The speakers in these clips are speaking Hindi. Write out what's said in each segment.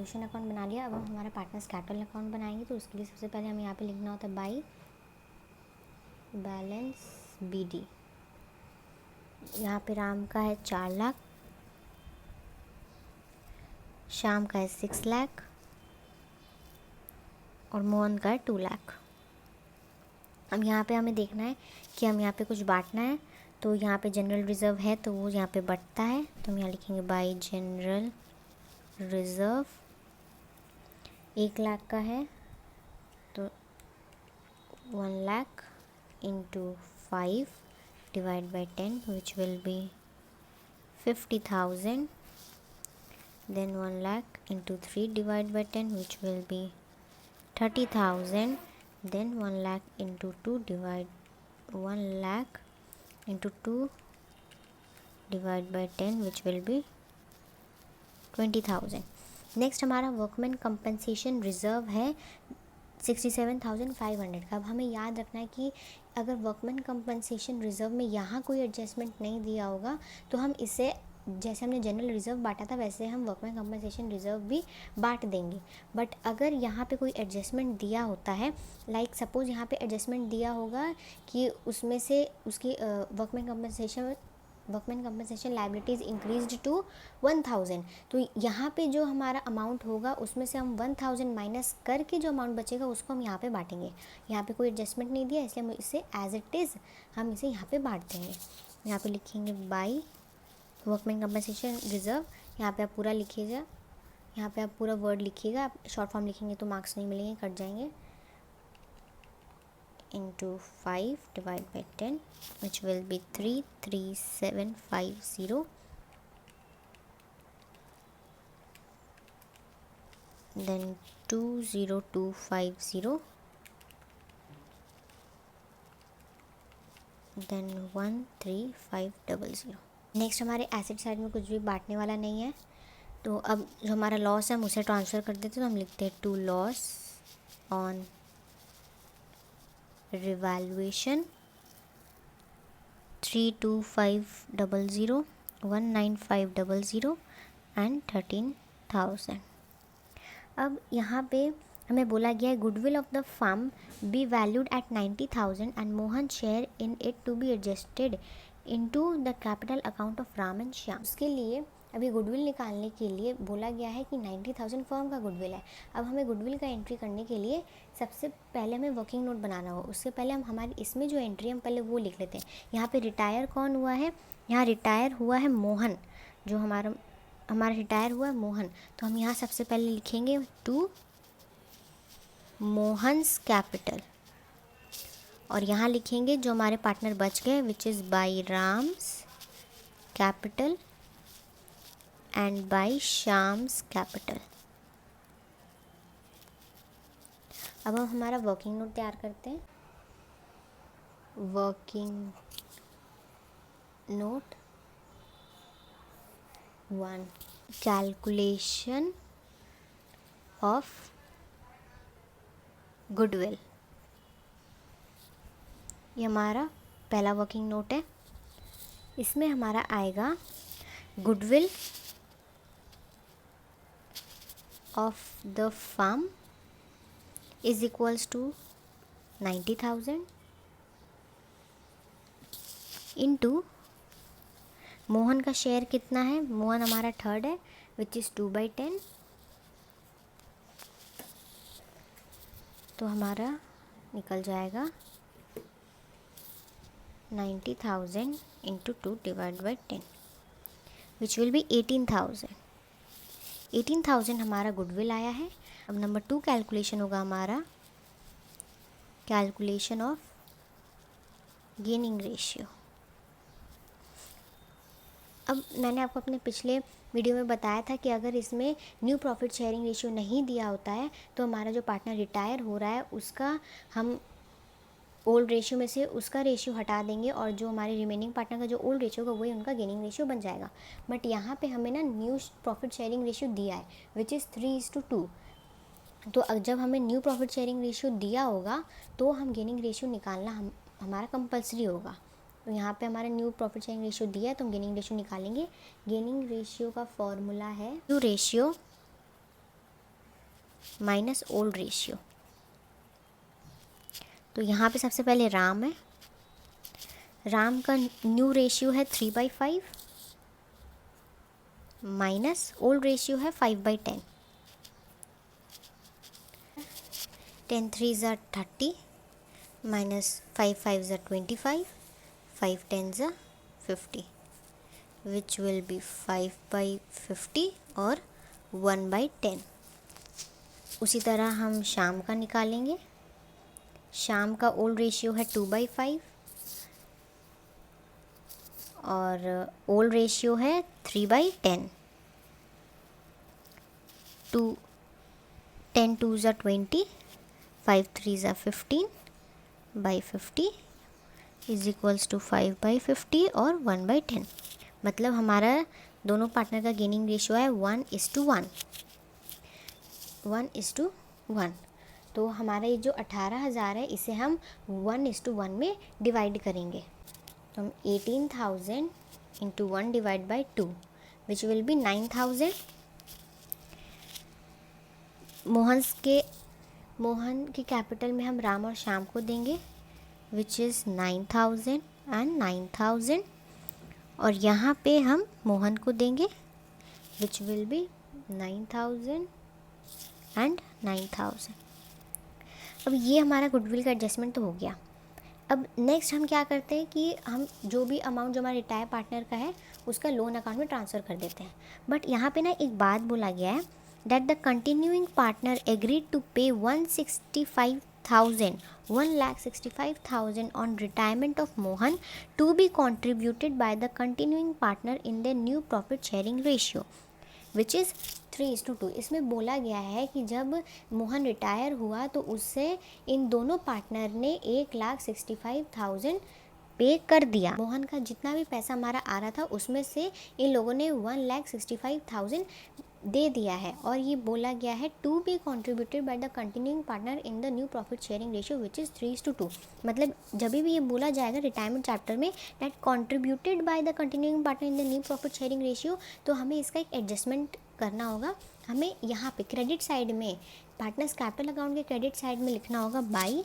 रेजोल्यूशन अकाउंट बना लिया। अब हम हमारा पार्टनर्स कैपिटल अकाउंट बनाएंगे, तो उसके लिए सबसे पहले हमें यहाँ पे लिखना होता है बाई बैलेंस BD। यहाँ पे राम का है 4 लाख, श्याम का है 6 लाख और मोहन का है 2 लाख। अब यहाँ पे हमें देखना है कि हम यहाँ पे कुछ बांटना है, तो यहाँ पे जनरल रिज़र्व है तो वो यहाँ पे बढ़ता है, तो हम यहाँ लिखेंगे बाई जनरल रिज़र्व। 1 लाख का है तो 1 lakh into 5 divide by 10 which will be 50,000। Then 1 lakh into 3 divide by 10 which will be 30,000। Then 1 lakh into 2 divide 1 lakh into 2 divide by 10 which will be 20,000। Next हमारा वर्कमैन कंपनसेशन रिज़र्व है 67,500 का। अब हमें याद रखना है कि अगर वर्कमैन कंपनसेशन रिज़र्व में यहाँ कोई एडजस्टमेंट नहीं दिया होगा तो हम इसे, जैसे हमने जनरल रिज़र्व बांटा था वैसे हम वर्कमैन कंपनसेशन रिज़र्व भी बांट देंगे। बट अगर यहाँ पे कोई एडजस्टमेंट दिया होता है, लाइक सपोज़ यहाँ पे एडजस्टमेंट दिया होगा कि उसमें से उसकी workman compensation liabilities increased to 1,000, तो यहाँ पे जो हमारा अमाउंट होगा उसमें से हम 1,000 माइनस करके जो अमाउंट बचेगा उसको हम यहाँ पे बांटेंगे। यहाँ पे कोई एडजस्टमेंट नहीं दिया इसलिए हम इसे एज इट इज़ हम इसे यहाँ पे बांट देंगे। यहाँ पे लिखेंगे बाई वर्कमैन कंपनसेशन रिज़र्व। यहाँ पे आप पूरा लिखिएगा, यहाँ पे आप पूरा वर्ड लिखिएगा। आप शॉर्ट फॉर्म लिखेंगे तो मार्क्स नहीं मिलेंगे, कट जाएंगे। Into 5 divide by 10 which will be 33750। Then 20250। Then 13500। Next हमारे एसेट साइड में कुछ भी बांटने वाला नहीं है, तो अब जो हमारा लॉस है हम उसे ट्रांसफ़र कर देते हैं। तो हम लिखते हैं to loss on revaluation 32500, 19500 and 13,000। अब यहाँ पे हमें बोला गया है goodwill of the firm be valued at 90,000 and Mohan share in it to be adjusted into the capital account of Ram and Shyam. उसके लिए अभी गुडविल निकालने के लिए बोला गया है कि 90,000 फर्म का गुडविल है। अब हमें गुडविल का एंट्री करने के लिए सबसे पहले हमें वर्किंग नोट बनाना होगा। उससे पहले हम हमारे इसमें जो एंट्री हम पहले वो लिख लेते हैं। यहाँ पे रिटायर कौन हुआ है, यहाँ रिटायर हुआ है मोहन, जो हमारा रिटायर हुआ है मोहन, तो हम यहाँ सबसे पहले लिखेंगे टू मोहन्स कैपिटल, और यहाँ लिखेंगे जो हमारे पार्टनर बच गए which is by Ram's capital and by Shyam's capital. अब हम हमारा वर्किंग नोट तैयार करते हैं। Working note 1, calculation of goodwill. ये हमारा पहला वर्किंग नोट है। इसमें हमारा आएगा goodwill of the firm is equals to 90,000 into Mohan का शेयर कितना है, मोहन हमारा थर्ड है विच इज़ 2/10, तो हमारा निकल जाएगा 90,000 into 2 divide by 10 which will B 18,000। 18,000 हमारा गुडविल आया है। अब नंबर 2 कैलकुलेशन होगा हमारा कैलकुलेशन ऑफ गेनिंग रेशियो। अब मैंने आपको अपने पिछले वीडियो में बताया था कि अगर इसमें न्यू प्रॉफिट शेयरिंग रेशियो नहीं दिया होता है तो हमारा जो पार्टनर रिटायर हो रहा है उसका हम ओल्ड रेशियो में से उसका रेशियो हटा देंगे और जो हमारे रिमेनिंग पार्टनर का जो ओल्ड रेशियो होगा वही उनका गेनिंग रेशियो बन जाएगा। बट यहाँ पे हमें ना न्यू प्रॉफिट शेयरिंग रेशियो दिया है विच इज़ 3:2। तो जब हमें न्यू प्रॉफिट शेयरिंग रेशियो दिया होगा तो हम गेनिंग रेशियो निकालना हमारा कंपलसरी होगा। तो यहाँ पे हमारा न्यू प्रॉफिट शेयरिंग रेशियो दिया है तो हम गेनिंग रेशियो निकालेंगे। गेनिंग रेशियो का फॉर्मूला है new ratio minus old ratio. तो यहाँ पे सबसे पहले राम है, राम का न्यू रेशियो है 3/5 माइनस ओल्ड रेशियो है 5/10। 10 3 ज़ा 30 माइनस 5 5 ज़ा 25 5 10 ज़ा 50 विच विल बी 5/50 और 1/10। उसी तरह हम शाम का निकालेंगे। शाम का ओल्ड रेशियो है 2/5 और ओल्ड रेशियो है 3/10। 10 2 ज़ा 20 5 3 ज़ा 15/50 इज इक्वल्स टू 5/50 और 1/10। मतलब हमारा दोनों पार्टनर का गेनिंग रेशियो है 1:1। 1:1। तो हमारा ये जो 18,000 है इसे हम 1:1 में डिवाइड करेंगे। तो हम 18,000 into 1 divide by 2 which will B 9,000। Mohan के कैपिटल में हम राम और श्याम को देंगे विच इज़ 9,000 एंड 9,000। और यहाँ पे हम मोहन को देंगे विच विल बी 9,000 एंड 9,000। अब ये हमारा गुडविल का एडजस्टमेंट तो हो गया। अब नेक्स्ट हम क्या करते हैं कि हम जो भी अमाउंट जो हमारे रिटायर पार्टनर का है उसका लोन अकाउंट में ट्रांसफ़र कर देते हैं। बट यहाँ पे ना एक बात बोला गया है that the continuing partner agreed to pay 1,65,000 on retirement of Mohan to be contributed by the continuing partner in their new profit sharing ratio which is 3:2। इसमें बोला गया है कि जब मोहन रिटायर हुआ तो उससे इन दोनों पार्टनर ने 1,65,000 पे कर दिया। मोहन का जितना भी पैसा हमारा आ रहा था उसमें से इन लोगों ने 1,65,000 दे दिया है। और ये बोला गया है to be contributed by the continuing partner in the new profit sharing ratio which is 3:2। मतलब जब भी ये बोला जाएगा रिटायरमेंट चैप्टर में that contributed by the continuing partner in the new profit sharing ratio, तो हमें इसका एक एडजस्टमेंट करना होगा। हमें यहाँ पे क्रेडिट साइड में पार्टनर्स कैपिटल अकाउंट के क्रेडिट साइड में लिखना होगा बाई।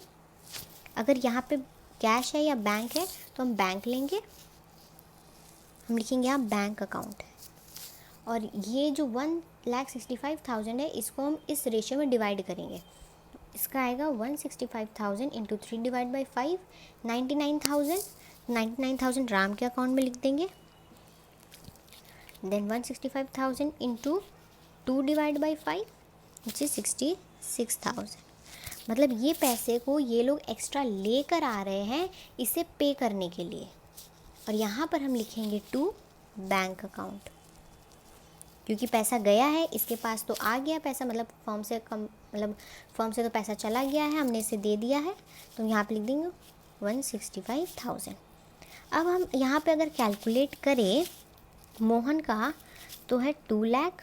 अगर यहाँ पे कैश है या बैंक है तो हम बैंक लेंगे, हम लिखेंगे यहाँ बैंक अकाउंट है। और ये जो 1,65,000 है इसको हम इस रेशियो में डिवाइड करेंगे। इसका आएगा 165,000 इंटू 3 डिवाइड बाई 5 99,000। 99,000 राम के अकाउंट में लिख देंगे। Then 165,000 into 2 divide by 5 which is 66,000। मतलब ये पैसे को ये लोग एक्स्ट्रा लेकर आ रहे हैं इसे पे करने के लिए। और यहाँ पर हम लिखेंगे टू बैंक अकाउंट, क्योंकि पैसा गया है इसके पास तो आ गया पैसा, मतलब फर्म से तो पैसा चला गया है, हमने इसे दे दिया है, तो यहाँ पे लिख देंगे 165,000। अब हम यहाँ पे अगर कैलकुलेट करें मोहन का तो है 2 lakh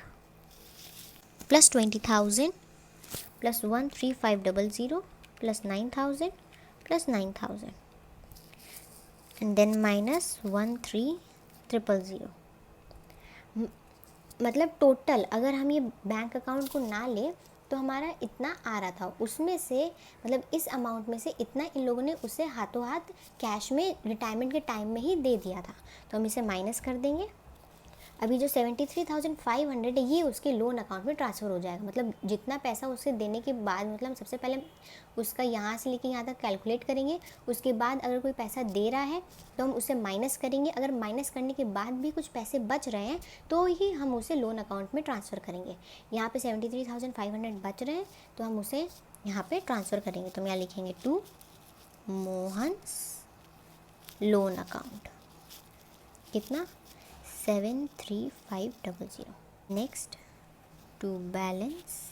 plus 20,000 plus 13500 plus 9,000 plus 9,000 and then minus 13,000। मतलब टोटल अगर हम ये बैंक अकाउंट को ना लें तो हमारा इतना आ रहा था, उसमें से मतलब इस अमाउंट में से इतना इन लोगों ने उसे हाथों हाथ कैश में रिटायरमेंट के टाइम में ही दे दिया था। तो हम इसे माइनस कर देंगे। अभी जो 73,500 है ये उसके लोन अकाउंट में ट्रांसफ़र हो जाएगा। मतलब जितना पैसा उसे देने के बाद, मतलब सबसे पहले उसका यहाँ से लेके यहाँ तक कैलकुलेट करेंगे, उसके बाद अगर कोई पैसा दे रहा है तो हम उसे माइनस करेंगे। अगर माइनस करने के बाद भी कुछ पैसे बच रहे हैं तो ही हम उसे लोन अकाउंट में ट्रांसफ़र करेंगे। यहाँ पे 73,500 बच रहे हैं तो हम उसे यहाँ पे ट्रांसफ़र करेंगे। तो हम यहाँ लिखेंगे टू मोहन्स लोन अकाउंट। कितना? 73,500। Next to balance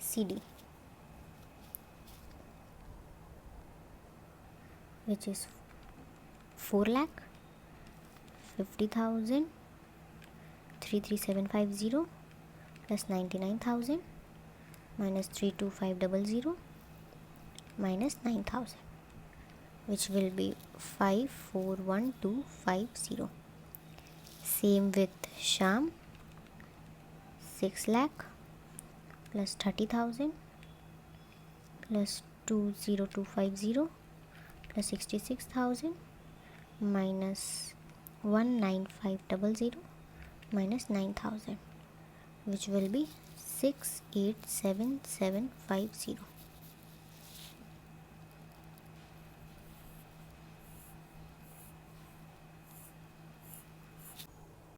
CD which is 4,50,000 33750 plus 99,000 minus 32500 minus 9,000 which will be 541,250. Same with Sham, 6 lakh plus 30,000 plus 20250 plus 66,000 minus 19500 minus 9,000, which will be 687,750.